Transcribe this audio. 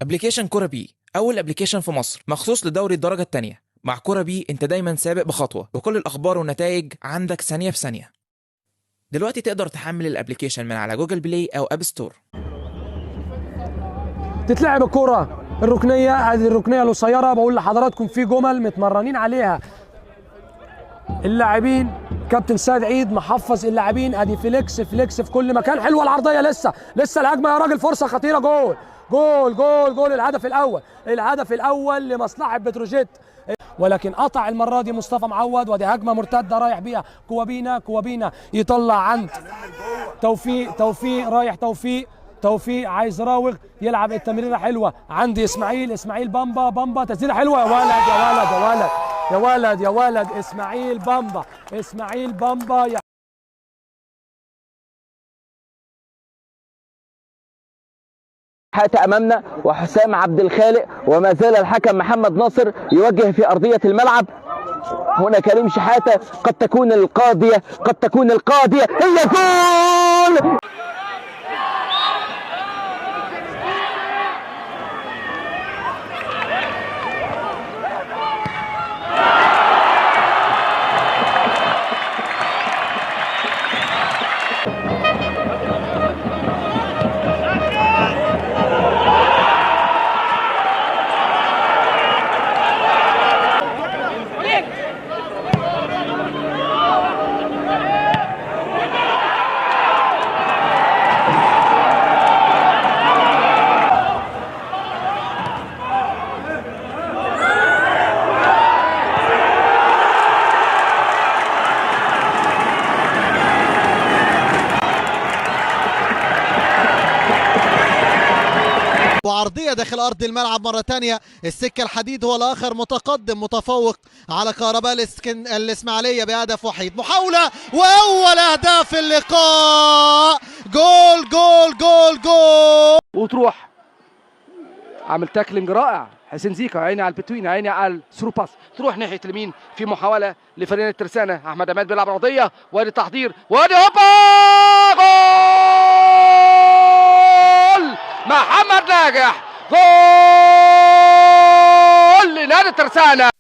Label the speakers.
Speaker 1: ابلكيشن كورة بي اول ابلكيشن في مصر مخصوص لدوري الدرجة التانية. مع كورة بي انت دايما سابق بخطوة، وكل الاخبار والنتائج عندك ثانية في ثانية. دلوقتي تقدر تحمل الابلكيشن من على جوجل بلاي او اب ستور.
Speaker 2: تتلعب الكرة الركنية، هذه الركنية القصيرة بقول لحضراتكم في جمل متمرنين عليها اللاعبين. كابتن سيد عيد محفظ اللاعبين، ادي فليكس في كل مكان. حلوه العرضيه، لسه الهجمه يا راجل، فرصه خطيره، جول الهدف الاول لمصلحه بتروجيت. ولكن قطع المره دي مصطفى معوض، ودي هجمه مرتده رايح بيها كوابينا يطلع عند توفيق رايح توفيق عايز يراوغ يلعب التمريره حلوه عند اسماعيل بامبا تسديده حلوه. يا ولد اسماعيل بامبا
Speaker 3: حتى امامنا وحسام عبد الخالق، وما زال الحكم محمد ناصر يوجه في ارضيه الملعب. هنا كريم شحاته، قد تكون القاضيه هي جول.
Speaker 4: وعرضية داخل أرض الملعب مرة تانية. السكة الحديد هو الآخر متقدم متفوق على كهرباء الإسماعيلية بهدف وحيد. محاولة وأول أهداف اللقاء، جول
Speaker 5: وتروح عامل تاكلينج رائع حسين زيكا، عيني على البتوين، عيني على الثرو باس، تروح ناحيه اليمين في محاوله لفريق الترسانه. احمد عماد بيلعب عرضيه، وادي تحضير، وادي هوبا جول محمد ناجح، جول لنادي الترسانه.